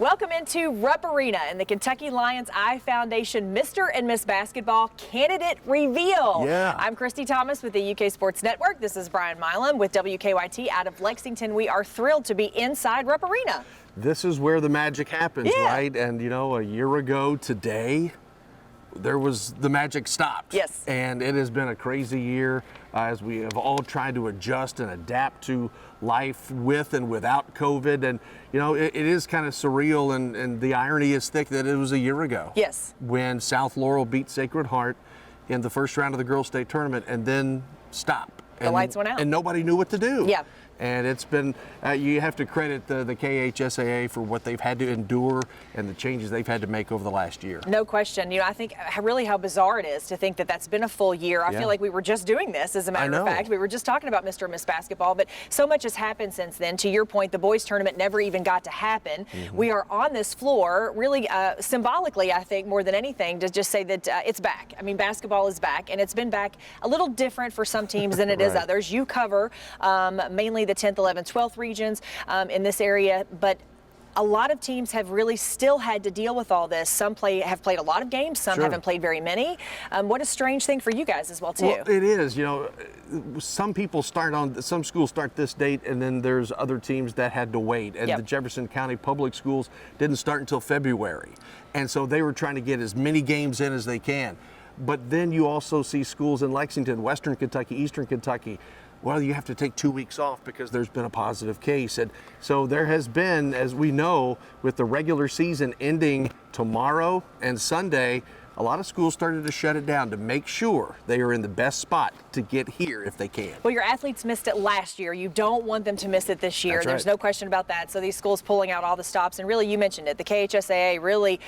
Welcome into Rupp Arena and the Kentucky Lions Eye Foundation Mr. and Miss Basketball Candidate Reveal. Yeah. I'm Christy Thomas with the UK Sports Network. This is Brian Milam with WKYT out of Lexington. We are thrilled to be inside Rupp Arena. This is where the magic happens, right? And you know, a year ago today, the magic stopped. Yes. And it has been a crazy year as we have all tried to adjust and adapt to life with and without COVID. And, you know, it is kind of surreal, and the irony is thick that it was a year ago. Yes. When South Laurel beat Sacred Heart in the first round of the girls' state tournament and then stopped. The lights went out. And nobody knew what to do. Yeah. And it's been, you have to credit the KHSAA for what they've had to endure and the changes they've had to make over the last year. No question. You know, I think really how bizarre it is to think that that's been a full year. I feel like we were just doing this, as a matter of fact. We were just talking about Mr. and Miss Basketball, but so much has happened since then. To your point, the boys tournament never even got to happen. We are on this floor, really symbolically, I think, more than anything, to just say that it's back. I mean, basketball is back, and it's been back a little different for some teams than it is others. You cover mainly the 10th, 11th, 12th regions in this area, but a lot of teams have really still had to deal with all this. Some have played a lot of games, some haven't played very many. What a strange thing for you guys as well, too. Well, it is. You know, some schools start this date, and then there's other teams that had to wait. And the Jefferson County Public Schools didn't start until February. And so they were trying to get as many games in as they can. But then you also see schools in Lexington, Western Kentucky, Eastern Kentucky. Well, you have to take 2 weeks off because there's been a positive case. And so there has been, as we know, with the regular season ending tomorrow and Sunday, a lot of schools started to shut it down to make sure they are in the best spot to get here if they can. Well, your athletes missed it last year. You don't want them to miss it this year. There's no question about that. So these schools pulling out all the stops, and really, you mentioned it, the KHSAA really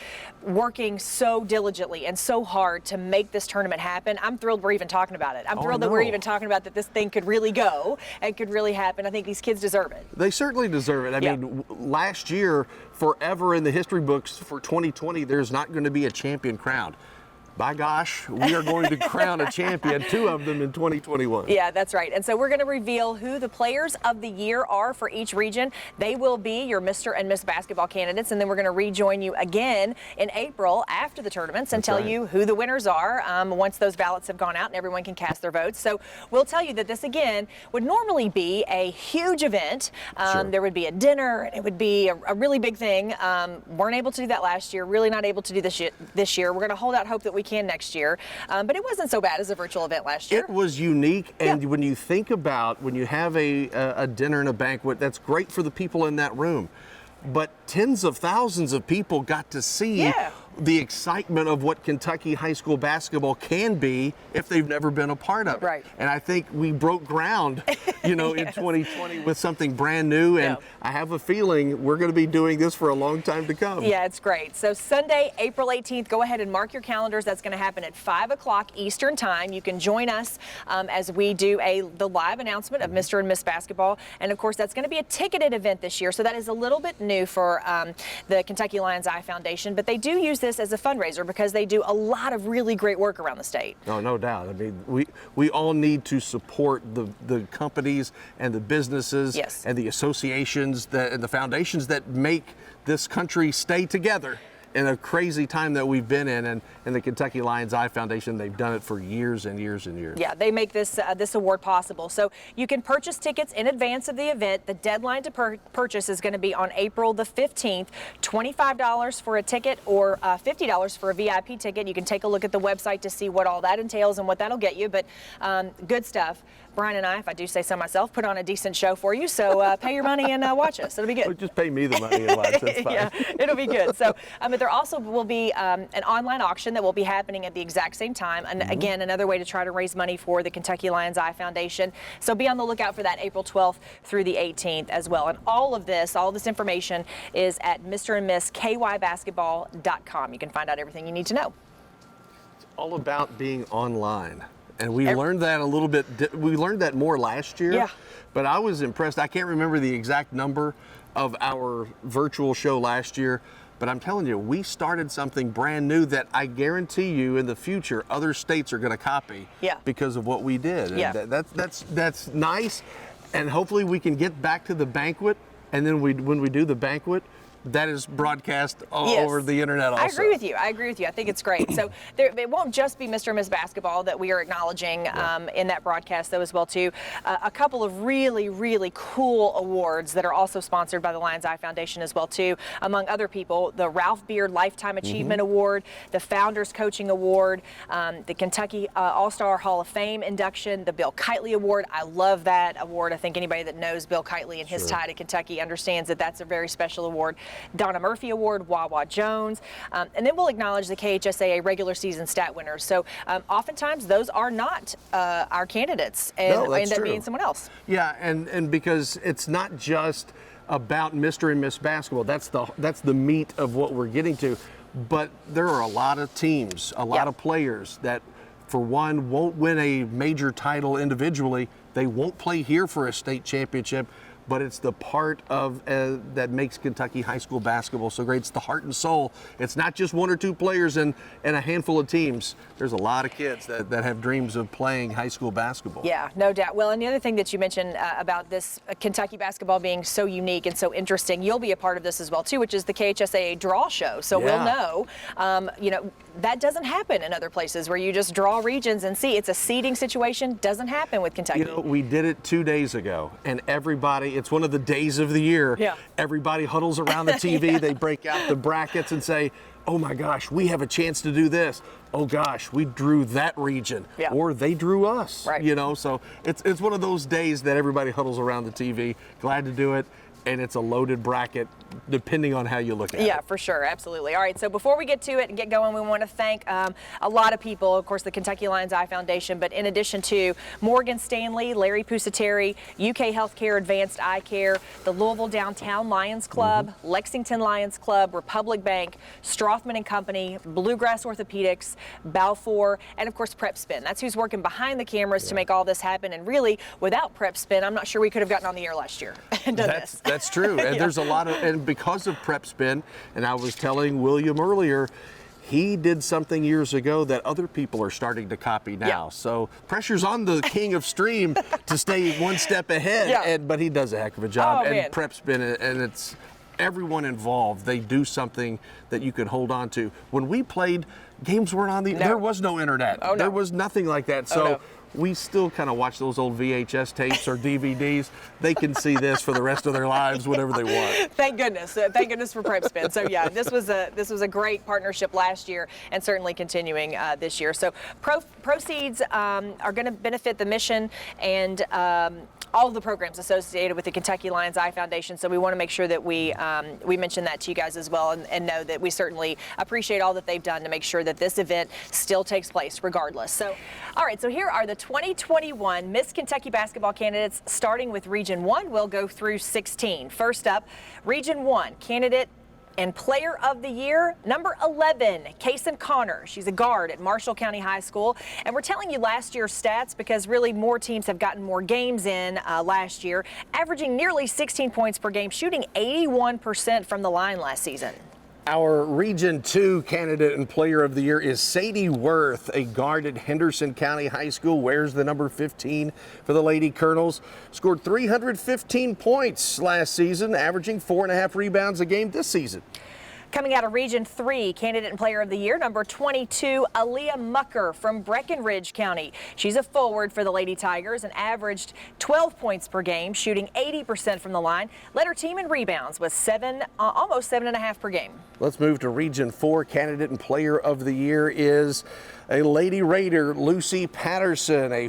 working so diligently and so hard to make this tournament happen. I'm thrilled we're even talking about it. I'm thrilled that we're even talking about that this thing could really go and could really happen. I think these kids deserve it. They certainly deserve it. I mean, last year, forever in the history books for 2020, there's not going to be a champion crowned. By gosh, we are going to crown a champion, 2 of them in 2021. Yeah, that's right. And so we're going to reveal who the players of the year are for each region. They will be your Mr. and Miss Basketball candidates, and then we're going to rejoin you again in April after the tournaments and tell you who the winners are once those ballots have gone out and everyone can cast their votes. So we'll tell you that this, again, would normally be a huge event. There would be a dinner, and it would be a really big thing. Weren't able to do that last year, really not able to do this year. We're going to hold out hope that we can next year, but it wasn't so bad as a virtual event last year. It was unique, and when you think about when you have a dinner and a banquet, that's great for the people in that room, but tens of thousands of people got to see the excitement of what Kentucky high school basketball can be if they've never been a part of it. Right. And I think we broke ground, you know, in 2020 with something brand new, and I have a feeling we're going to be doing this for a long time to come. Yeah, it's great. So Sunday, April 18th, go ahead and mark your calendars. That's going to happen at 5 o'clock Eastern time. You can join us as we do the live announcement of Mr. and Miss Basketball. And of course, that's going to be a ticketed event this year. So that is a little bit new for the Kentucky Lions Eye Foundation, but they do use this as a fundraiser because they do a lot of really great work around the state. Oh, no doubt. I mean, we all need to support the companies and the businesses and the associations and the foundations that make this country stay together in a crazy time that we've been in, and the Kentucky Lions Eye Foundation, they've done it for years and years and years. Yeah, they make this this award possible. So you can purchase tickets in advance of the event. The deadline to purchase is going to be on April the 15th. $25 for a ticket or $50 for a VIP ticket. You can take a look at the website to see what all that entails and what that'll get you, but good stuff. Brian and I, if I do say so myself, put on a decent show for you, so pay your money and watch us. It'll be good. Just pay me the money and watch. That's fine. Yeah, it'll be good. So, but there also will be an online auction that will be happening at the exact same time. And again, another way to try to raise money for the Kentucky Lions Eye Foundation. So be on the lookout for that April 12th through the 18th as well. And all this information is at mrandmisskybasketball.com. You can find out everything you need to know. It's all about being online. And we learned that a little bit. We learned that more last year. Yeah. But I was impressed. I can't remember the exact number of our virtual show last year, but I'm telling you, we started something brand new that I guarantee you in the future other states are going to copy because of what we did. And that's nice. And hopefully we can get back to the banquet. And then when we do the banquet, that is broadcast all over the internet also. I agree with you. I think it's great. So it won't just be Mr. and Miss Basketball that we are acknowledging in that broadcast, though, as well, too. A couple of really, really cool awards that are also sponsored by the Lions Eye Foundation as well, too. Among other people, the Ralph Beard Lifetime Achievement Award, the Founders Coaching Award, the Kentucky All-Star Hall of Fame induction, the Bill Kitely Award. I love that award. I think anybody that knows Bill Kitely and his tie to Kentucky understands that that's a very special award. Donna Murphy Award, Wawa Jones, and then we'll acknowledge the KHSAA regular season stat winners. So oftentimes those are not our candidates and end up being someone else. Yeah, and because it's not just about Mr. and Miss Basketball. That's the meat of what we're getting to. But there are a lot of teams, a lot of players that, for one, won't win a major title individually. They won't play here for a state championship. But it's the part of that makes Kentucky high school basketball so great. It's the heart and soul. It's not just one or two players and a handful of teams. There's a lot of kids that have dreams of playing high school basketball. Yeah, no doubt. Well, and the other thing that you mentioned about this Kentucky basketball being so unique and so interesting, you'll be a part of this as well, too, which is the KHSAA Draw Show. So we'll know, that doesn't happen in other places where you just draw regions and see. It's a seeding situation. Doesn't happen with Kentucky. We did it 2 days ago, and everybody, it's one of the days of the year. Yeah. Everybody huddles around the TV. They break out the brackets and say, oh my gosh, we have a chance to do this. Oh gosh, we drew that region. Yeah. Or they drew us. Right. So it's one of those days that everybody huddles around the TV. Glad to do it. And it's a loaded bracket, depending on how you look at it. Yeah, for sure. Absolutely. All right, so before we get to it and get going, we want to thank a lot of people, of course, the Kentucky Lions Eye Foundation, but in addition to Morgan Stanley, Larry Pusateri, UK Healthcare Advanced Eye Care, the Louisville Downtown Lions Club, Lexington Lions Club, Republic Bank, Strothman and Company, Bluegrass Orthopedics, Balfour, and of course Prep Spin. That's who's working behind the cameras to make all this happen. And really, without Prep Spin, I'm not sure we could have gotten on the air last year and done this. That's true. And there's a lot of, and because of Prep Spin, and I was telling William earlier, he did something years ago that other people are starting to copy now. Yeah. So pressure's on the king of stream to stay one step ahead, but he does a heck of a job. And Prep Spin, and it's everyone involved. They do something that you could hold on to. When we played, games weren't on there was no internet. There was nothing like that. So we still kind of watch those old VHS tapes or DVDs. They can see this for the rest of their lives, whatever they want. Thank goodness. Thank goodness for Prep Spin. So yeah, this was a great partnership last year and certainly continuing this year. So proceeds are going to benefit the mission and all of the programs associated with the Kentucky Lions Eye Foundation. So we want to make sure that we mention that to you guys as well and know that we certainly appreciate all that they've done to make sure that this event still takes place regardless. So, all right, so here are the 2021 Miss Kentucky basketball candidates, starting with Region 1. We'll go through 16. First up, Region 1 candidate and Player of the Year, number 11, Kaysen Connor. She's a guard at Marshall County High School. And we're telling you last year's stats because really more teams have gotten more games in last year, averaging nearly 16 points per game, shooting 81% from the line last season. Our Region 2 candidate and Player of the Year is Sadie Worth, a guard at Henderson County High School, wears the number 15 for the Lady Colonels. Scored 315 points last season, averaging 4.5 rebounds a game this season. Coming out of Region 3, candidate and Player of the Year, number 22, Aaliyah Mucker from Breckenridge County. She's a forward for the Lady Tigers and averaged 12 points per game, shooting 80% from the line. Led her team in rebounds with almost 7.5 per game. Let's move to Region 4. Candidate and Player of the Year is a Lady Raider, Lucy Patterson, a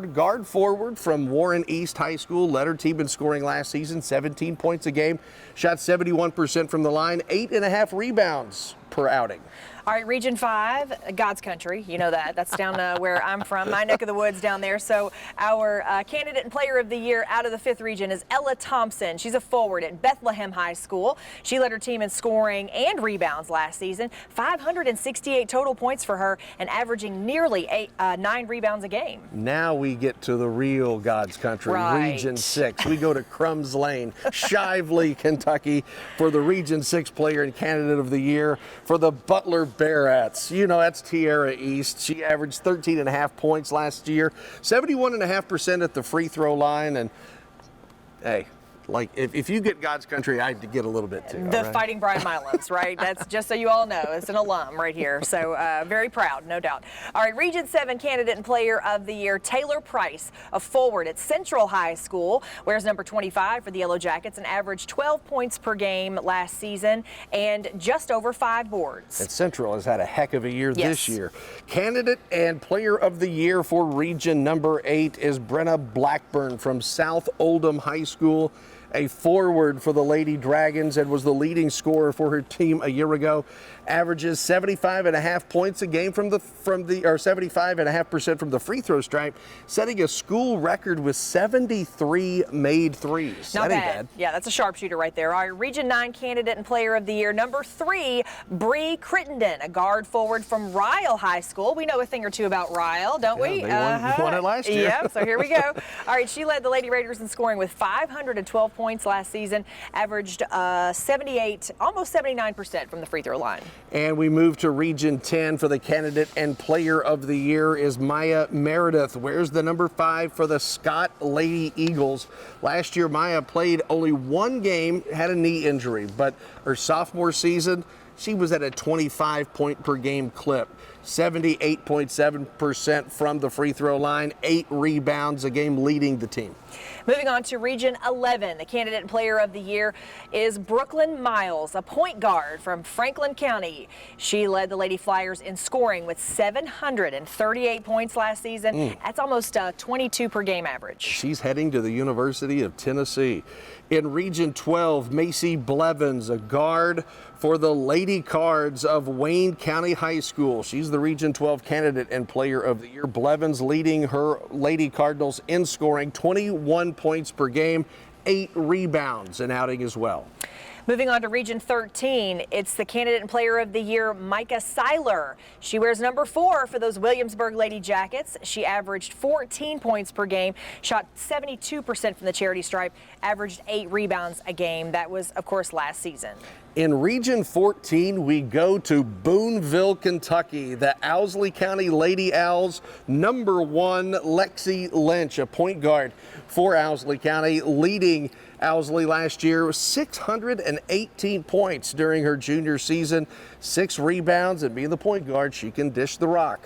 guard forward from Warren East High School. Led her team in scoring last season, 17 points a game, shot 71% from the line, 8.5 rebounds per outing. All right, Region 5, God's country. You know that. That's down where I'm from, my neck of the woods down there. So our candidate and Player of the Year out of the 5th region is Ella Thompson. She's a forward at Bethlehem High School. She led her team in scoring and rebounds last season, 568 total points for her and averaging nearly 9 rebounds a game. Now we get to the real God's country, right. Region 6. We go to Crumbs Lane, Shively, Kentucky, for the Region 6 Player and Candidate of the Year for the Butler Bearats. You know, that's Tierra East. She averaged 13.5 points last year, 71.5% at the free throw line. And hey, like if you get God's country, I get a little bit too. The Fighting Brian Milans, right? That's just so you all know. It's an alum right here. So very proud, no doubt. All right, Region 7 candidate and player of the year, Taylor Price, a forward at Central High School, wears number 25 for the Yellow Jackets and averaged 12 points per game last season and just over 5 boards. And Central has had a heck of a year this year. Candidate and player of the year for Region number 8 is Brenna Blackburn from South Oldham High School, a forward for the Lady Dragons and was the leading scorer for her team a year ago. Averages 75.5 points a game from the 75.5% from the free throw stripe, setting a school record with 73 made threes. Not that ain't bad. bad. Yeah, that's a sharpshooter right there. Our Region 9 candidate and player of the year, number 3, Bree Crittenden, a guard forward from Ryle High School. We know a thing or two about Ryle, don't we? They won it last year. Yep, so here we go. All right, she led the Lady Raiders in scoring with 512 points last season, averaged 78, almost 79% from the free throw line. And we move to Region 10 for the candidate and player of the year is Maya Meredith. Wears the number 5 for the Scott Lady Eagles. Last year, Maya played only 1 game, had a knee injury, but her sophomore season, she was at a 25 point per game clip. 78.7% from the free throw line, 8 rebounds a game, leading the team. Moving on to Region 11, the candidate and player of the year is Brooklyn Miles, a point guard from Franklin County. She led the Lady Flyers in scoring with 738 points last season. That's almost 22 per game average. She's heading to the University of Tennessee. In Region 12, Macy Blevins, a guard for the Lady Cards of Wayne County High School. She's the Region 12 candidate and player of the year. Blevins leading her Lady Cardinals in scoring, 21 points per game, 8 rebounds an outing as well. Moving on to Region 13, it's the candidate and player of the year, Micah Seiler. She wears number 4 for those Williamsburg Lady Jackets. She averaged 14 points per game, shot 72% from the charity stripe, averaged 8 rebounds a game. That was, of course, last season. In Region 14, we go to Boonville, Kentucky. The Owsley County Lady Owls, number 1, Lexi Lynch, a point guard for Owsley County, leading Owsley last year, 618 points during her junior season, 6 rebounds, and being the point guard, she can dish the rock.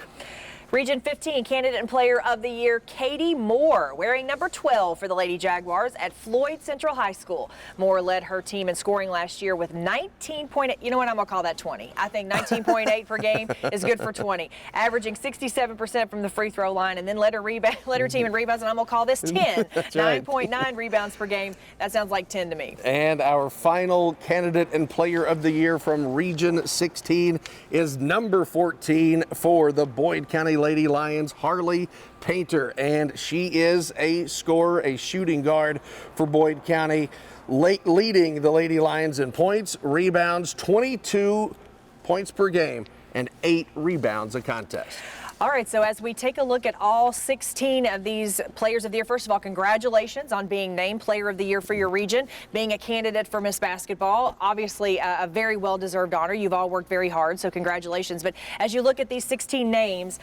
Region 15 candidate and player of the year, Katie Moore, wearing number 12 for the Lady Jaguars at Floyd Central High School. Moore led her team in scoring last year with 19.8. You know what? I'm going to call that 20. I think 19.8 per game is good for 20. Averaging 67% from the free throw line, and then led her team in rebounds, and I'm going to call this 10. 9.9 rebounds per game. That sounds like 10 to me. And our final candidate and player of the year from Region 16 is number 14 for the Boyd County Lady Lions, Harley Painter, and she is a scorer, a shooting guard for Boyd County, leading the Lady Lions in points, rebounds, 22 points per game, and 8 rebounds a contest. All right, so as we take a look at all 16 of these players of the year, first of all, congratulations on being named player of the year for your region, being a candidate for Miss Basketball. Obviously, a very well-deserved honor. You've all worked very hard, so congratulations. But as you look at these 16 names,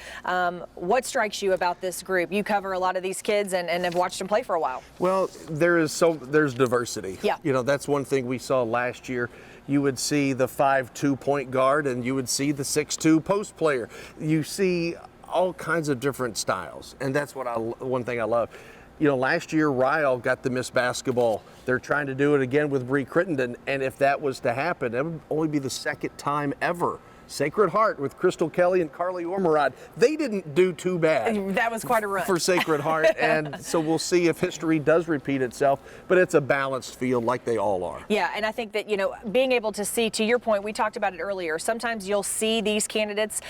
what strikes you about this group? You cover a lot of these kids and have watched them play for a while. Well, there's diversity. Yeah. You know, that's one thing we saw last year. You would see the 5'2" point guard, and you would see the 6'2" post player. You see all kinds of different styles, and that's one thing I love. You know, last year Ryle got the Miss Basketball. They're trying to do it again with Bree Crittenden, and if that was to happen, it would only be the 2nd time ever. Sacred Heart with Crystal Kelly and Carly Ormerod, they didn't do too bad. That was quite a run. For Sacred Heart, and so we'll see if history does repeat itself, but it's a balanced field like they all are. Yeah, and I think that, you know, being able to see, to your point, we talked about it earlier, sometimes you'll see these candidates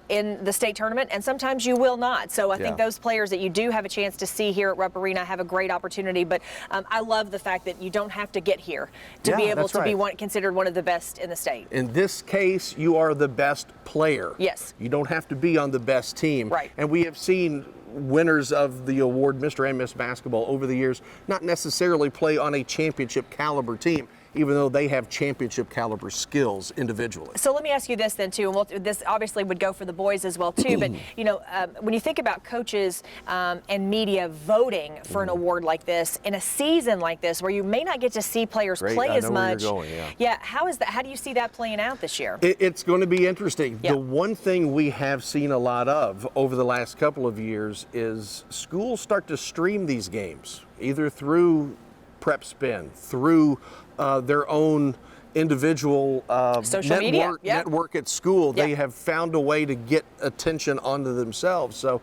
in the state tournament, and sometimes you will not. So I think those players that you do have a chance to see here at Rupp Arena have a great opportunity. But I love the fact that you don't have to get here to be able to be considered one of the best in the state. In this case, you are the best player. Yes. You don't have to be on the best team. Right. And we have seen winners of the award, Mr. and Miss Basketball, over the years, not necessarily play on a championship caliber team. even though they have championship caliber skills individually. So let me ask you this then too, and this obviously would go for the boys as well too, but you know, when you think about coaches and media voting for an award like this in a season like this where you may not get to see players play as much. How is that? How do you see that playing out this year? It's going to be interesting. The one thing we have seen a lot of over the last couple of years is schools start to stream these games, either through Prep Spin, through their own individual social media network at school. They have found a way to get attention onto themselves. So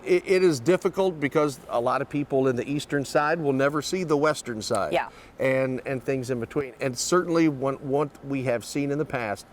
it is difficult because a lot of people in the eastern side will never see the western side and things in between. And certainly what we have seen in the past,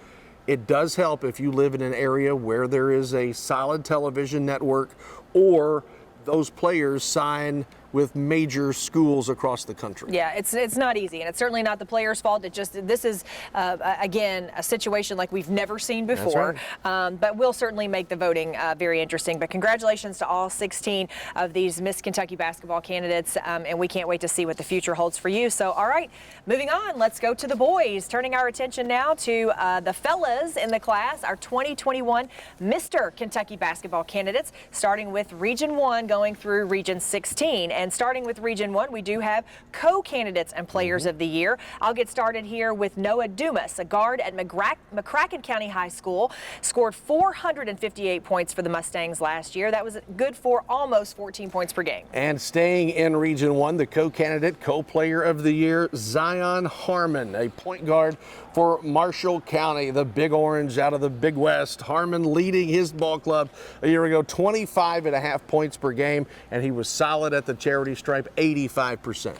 it does help if you live in an area where there is a solid television network or those players sign with major schools across the country. Yeah, it's not easy, and it's certainly not the players' fault. This is again a situation like we've never seen before. That's right. But we'll certainly make the voting very interesting. But congratulations to all 16 of these Miss Kentucky basketball candidates, and we can't wait to see what the future holds for you. So, all right, moving on, let's go to the boys. Turning our attention now to the fellas in the class, our 2021 Mr. Kentucky basketball candidates, starting with Region 1 going through Region 16. And starting with Region 1, we do have co-candidates and players of the year. I'll get started here with Noah Dumas, a guard at McCracken County High School, scored 458 points for the Mustangs last year. That was good for almost 14 points per game. And staying in Region 1, the co-candidate, co-player of the year, Zion Harmon, a point guard for Marshall County, the Big Orange out of the Big West. Harmon leading his ball club a year ago, 25.5 points per game, and he was solid at the charity stripe, 85%.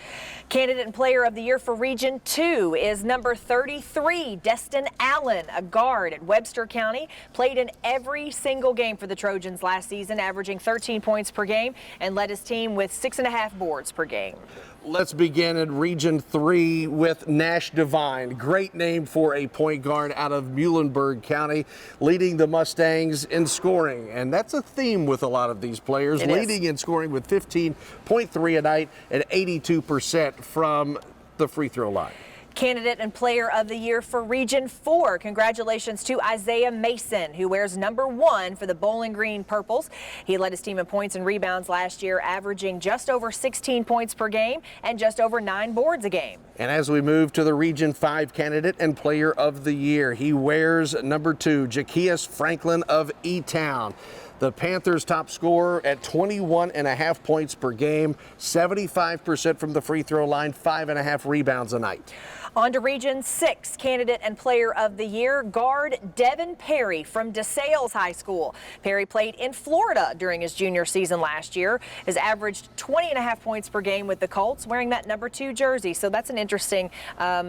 Candidate and player of the year for Region 2 is number 33, Destin Allen, a guard at Webster County. Played in every single game for the Trojans last season, averaging 13 points per game, and led his team with 6.5 boards per game. Let's begin in Region 3 with Nash Devine. Great name for a point guard out of Muhlenberg County, leading the Mustangs in scoring. And that's a theme with a lot of these players, leading in scoring with 15.3 a night and 82% from the free throw line. Candidate and player of the year for Region 4. Congratulations to Isaiah Mason, who wears number 1 for the Bowling Green Purples. He led his team in points and rebounds last year, averaging just over 16 points per game and just over 9 boards a game. And as we move to the Region 5 candidate and player of the year, he wears number 2, Jaquias Franklin of E-Town. The Panthers' top scorer at 21.5 points per game, 75% from the free throw line, 5.5 rebounds a night. On to Region 6, candidate and player of the year, guard Devin Perry from DeSales High School. Perry played in Florida during his junior season last year, has averaged 20.5 points per game with the Colts, wearing that number 2 jersey. So that's an interesting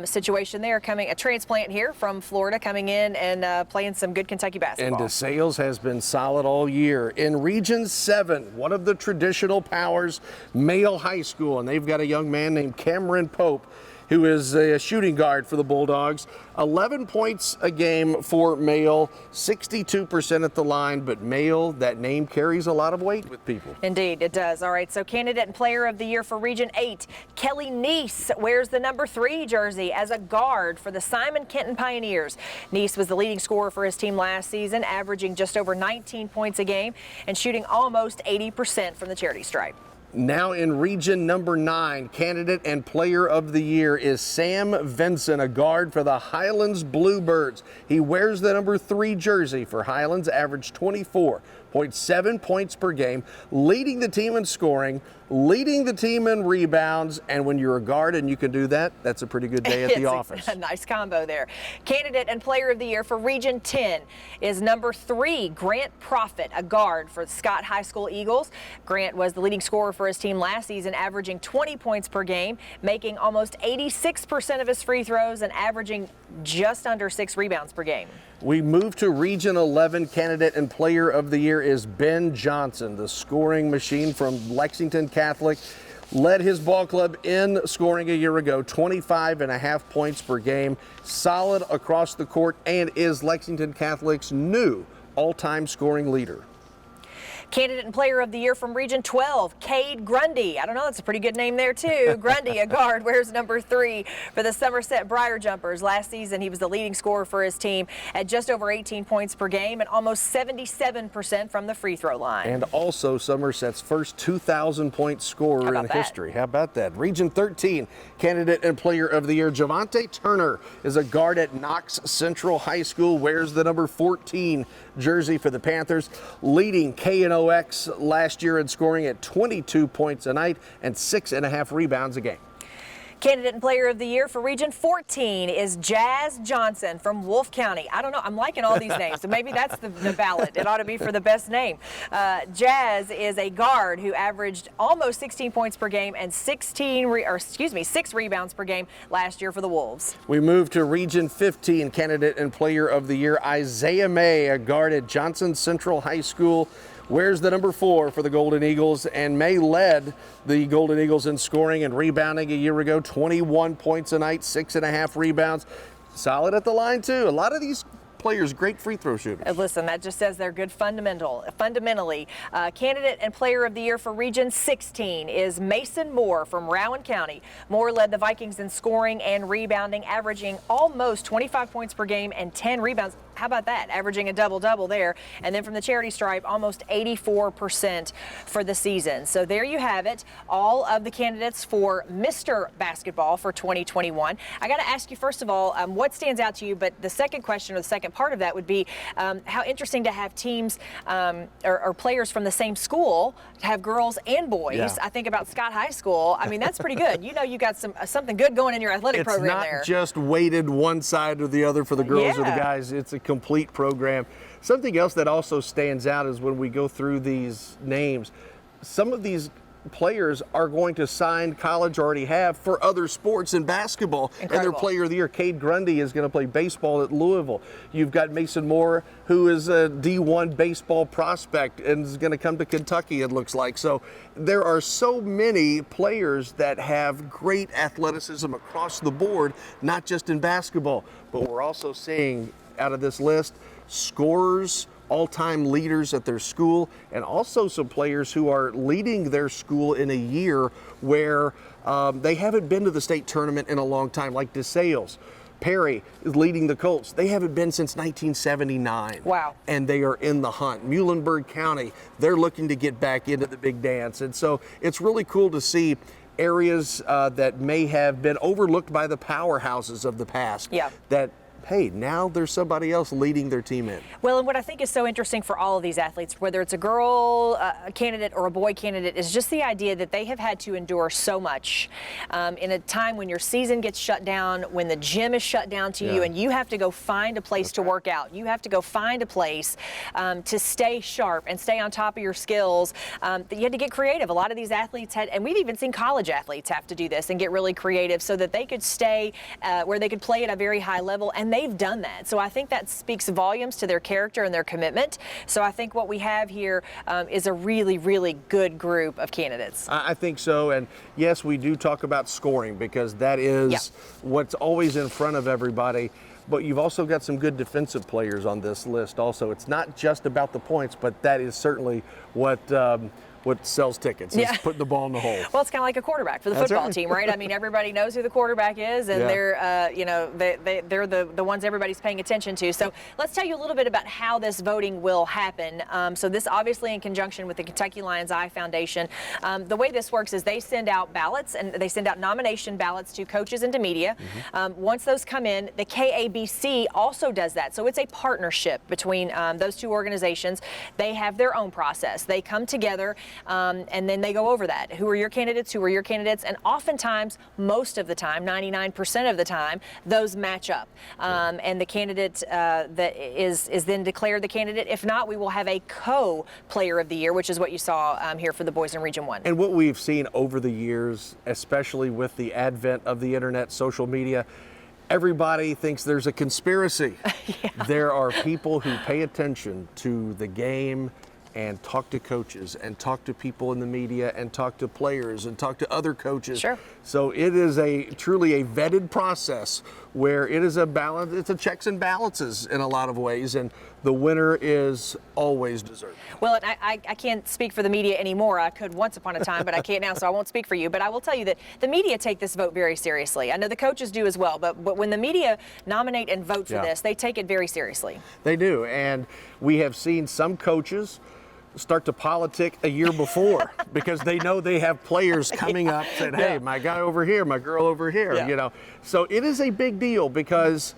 situation there, a transplant here from Florida coming in and playing some good Kentucky basketball. And DeSales has been solid all year. In Region 7, one of the traditional powers, Male High School, and they've got a young man named Cameron Pope, who is a shooting guard for the Bulldogs. 11 points a game for Male, 62% at the line, but Male, that name carries a lot of weight with people. Indeed, it does. All right, so candidate and player of the year for Region 8, Kelly Neese wears the number 3 jersey as a guard for the Simon Kenton Pioneers. Neese was the leading scorer for his team last season, averaging just over 19 points a game and shooting almost 80% from the charity stripe. Now in Region number 9, candidate and player of the year is Sam Vinson, a guard for the Highlands Bluebirds. He wears the number 3 jersey for Highlands, averaged 24.7 points per game, leading the team in scoring, leading the team in rebounds, and when you're a guard and you can do that, that's a pretty good day at the office. A nice combo there. Candidate and player of the year for Region 10 is number 3, Grant Profit, a guard for the Scott High School Eagles. Grant was the leading scorer for his team last season, averaging 20 points per game, making almost 86% of his free throws and averaging just under 6 rebounds per game. We move to Region 11. Candidate and player of the year is Ben Johnson, the scoring machine from Lexington Catholic. Led his ball club in scoring a year ago, 25.5 points per game, solid across the court, and is Lexington Catholic's new all-time scoring leader. Candidate and Player of the Year from Region 12, Cade Grundy. I don't know, that's a pretty good name there too. Grundy, a guard, wears number 3 for the Somerset Briar Jumpers. Last season, he was the leading scorer for his team at just over 18 points per game and almost 77% from the free throw line. And also Somerset's first 2,000-point scorer in history. How about that? Region 13, Candidate and Player of the Year, Javante Turner is a guard at Knox Central High School, wears the number 14 jersey for the Panthers, leading KNOX last year in scoring at 22 points a night and 6.5 rebounds a game. Candidate and Player of the Year for Region 14 is Jazz Johnson from Wolfe County. I don't know, I'm liking all these names, so maybe that's the ballot. It ought to be for the best name. Jazz is a guard who averaged almost 16 points per game and 6 rebounds per game last year for the Wolves. We move to Region 15, Candidate and Player of the Year, Isaiah May, a guard at Johnson Central High School, wears the number 4 for the Golden Eagles, and May led the Golden Eagles in scoring and rebounding a year ago, 21 points a night, 6.5 rebounds. Solid at the line too. A lot of these players, great free throw shooters. Listen, that just says they're good fundamentally. Candidate and Player of the Year for Region 16 is Mason Moore from Rowan County. Moore led the Vikings in scoring and rebounding, averaging almost 25 points per game and 10 rebounds. How about that? Averaging a double-double there. And then from the charity stripe, almost 84% for the season. So there you have it, all of the candidates for Mr. Basketball for 2021. I got to ask you, first of all, what stands out to you? But the second question, or the second part of that, would be how interesting to have teams or players from the same school, to have girls and boys. Yeah. I think about Scott High School. I mean, that's pretty good. You know, you got something good going in your athletic program there. It's not just weighted one side or the other for the girls or the guys. It's a complete program. Something else that also stands out is when we go through these names, some of these players are going to sign college, already have, for other sports in basketball. Incredible. And their Player of the Year, Cade Grundy, is going to play baseball at Louisville. You've got Mason Moore, who is a D1 baseball prospect and is going to come to Kentucky, it looks like. So there are so many players that have great athleticism across the board, not just in basketball, but we're also seeing out of this list scorers, all-time leaders at their school, and also some players who are leading their school in a year where they haven't been to the state tournament in a long time, like DeSales. Perry is leading the Colts. They haven't been since 1979. Wow. And they are in the hunt. Muhlenberg County, they're looking to get back into the big dance. And so it's really cool to see areas that may have been overlooked by the powerhouses of the past. Yeah. That, hey, now there's somebody else leading their team in. Well, and what I think is so interesting for all of these athletes, whether it's a girl candidate or a boy candidate, is just the idea that they have had to endure so much in a time when your season gets shut down, when the gym is shut down to you, and you have to go find a place to work out. You have to go find a place to stay sharp and stay on top of your skills. You had to get creative. A lot of these athletes had, and we've even seen college athletes have to do this and get really creative so that they could stay where they could play at a very high level, and they've done that. So I think that speaks volumes to their character and their commitment. So I think what we have here is a really, really good group of candidates. I think so. And yes, we do talk about scoring because that is what's always in front of everybody. But you've also got some good defensive players on this list also. It's not just about the points, but that is certainly what sells tickets, is putting the ball in the hole. Well, it's kind of like a quarterback for the football team, right? I mean, everybody knows who the quarterback is, and they're, they're the ones everybody's paying attention to. So let's tell you a little bit about how this voting will happen. So this obviously in conjunction with the Kentucky Lions Eye Foundation. The way this works is they send out ballots, and they send out nomination ballots to coaches and to media. Once those come in, the KABC also does that. So it's a partnership between those two organizations. They have their own process. They come together. And then they go over that. Who are your candidates? Who are your candidates? And oftentimes, most of the time, 99% of the time, those match up. And the candidate that is then declared the candidate. If not, we will have a co-player of the year, which is what you saw here for the boys in Region 1. And what we've seen over the years, especially with the advent of the internet, social media, everybody thinks there's a conspiracy. There are people who pay attention to the game and talk to coaches and talk to people in the media and talk to players and talk to other coaches. Sure. So it is truly a vetted process where it is a balance. It's a checks and balances in a lot of ways, and the winner is always deserved. Well, I can't speak for the media anymore. I could once upon a time, but I can't now, so I won't speak for you. But I will tell you that the media take this vote very seriously. I know the coaches do as well, but when the media nominate and vote for this, they take it very seriously. They do, and we have seen some coaches start to politic a year before because they know they have players coming up saying, hey, my guy over here, my girl over here, you know. So it is a big deal because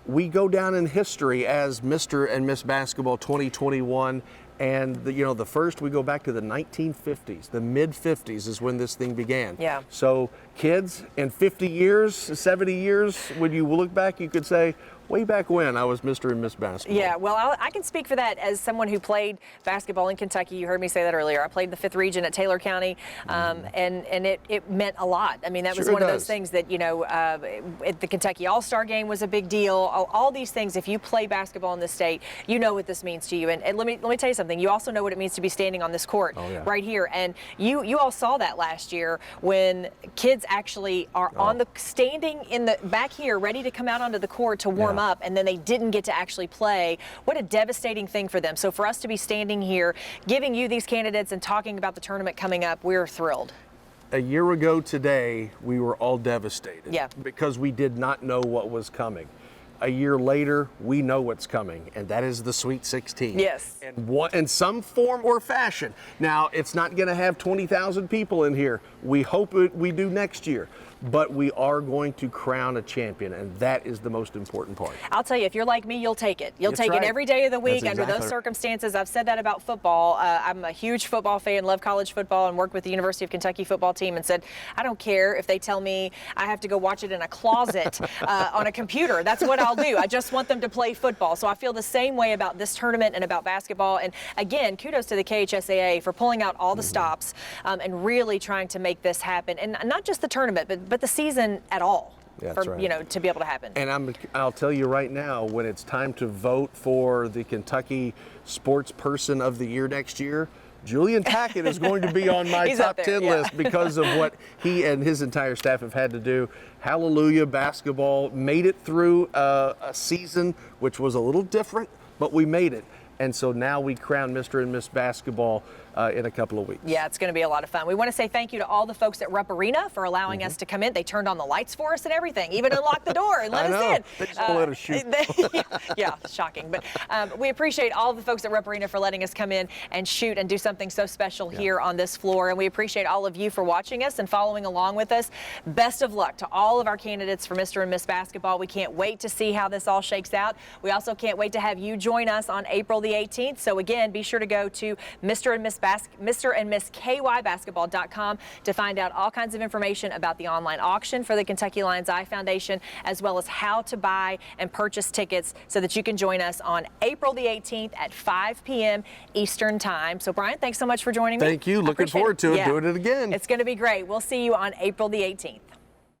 we go down in history as Mr. and Miss Basketball 2021. And the first, we go back to the 1950s, the mid 50s is when this thing began. Yeah. So kids, in 50 years, 70 years, when you look back, you could say, way back when I was Mr. and Miss Basketball. Yeah, well, I can speak for that as someone who played basketball in Kentucky. You heard me say that earlier. I played the 5th region at Taylor County, and it meant a lot. I mean, that was one of those things that, the Kentucky All-Star Game was a big deal. All these things, if you play basketball in this state, you know what this means to you. And let me tell you something. You also know what it means to be standing on this court right here. And you all saw that last year when kids actually are standing in the back here ready to come out onto the court to warm up, and then they didn't get to actually play. What a devastating thing for them. So for us to be standing here giving you these candidates and talking about the tournament coming up, we're thrilled. A year ago today, we were all devastated because we did not know what was coming. A year later, we know what's coming, and that is the Sweet 16. Yes. And in some form or fashion. Now, it's not going to have 20,000 people in here. We hope we do next year. But we are going to crown a champion, and that is the most important part. I'll tell you, if you're like me, you'll take it. You'll take it every day of the week under those circumstances. I've said that about football. I'm a huge football fan, love college football, and worked with the University of Kentucky football team and said, I don't care if they tell me I have to go watch it in a closet on a computer. That's what I'll do. I just want them to play football. So I feel the same way about this tournament and about basketball. And again, kudos to the KHSAA for pulling out all the stops and really trying to make this happen. And not just the tournament, but the season at all. To be able to happen. And I'll tell you right now, when it's time to vote for the Kentucky Sports Person of the Year next year, Julian Tackett is going to be on my top 10 list because of what he and his entire staff have had to do. Hallelujah, basketball made it through a season which was a little different, but we made it. And so now we crown Mr. and Miss Basketball in a couple of weeks. Yeah, it's going to be a lot of fun. We want to say thank you to all the folks at Rupp Arena for allowing us to come in. They turned on the lights for us and everything, even unlocked the door and let us in. They just let us shoot. Shocking. But we appreciate all the folks at Rupp Arena for letting us come in and shoot and do something so special here on this floor. And we appreciate all of you for watching us and following along with us. Best of luck to all of our candidates for Mr. and Miss Basketball. We can't wait to see how this all shakes out. We also can't wait to have you join us on April the 18th. So again, be sure to go to Mr. and Miss KYBasketball.com to find out all kinds of information about the online auction for the Kentucky Lions Eye Foundation, as well as how to buy and purchase tickets so that you can join us on April the 18th at 5 p.m. Eastern Time. So, Brian, thanks so much for joining me. Thank you. Looking forward to it. Doing it again. It's going to be great. We'll see you on April the 18th.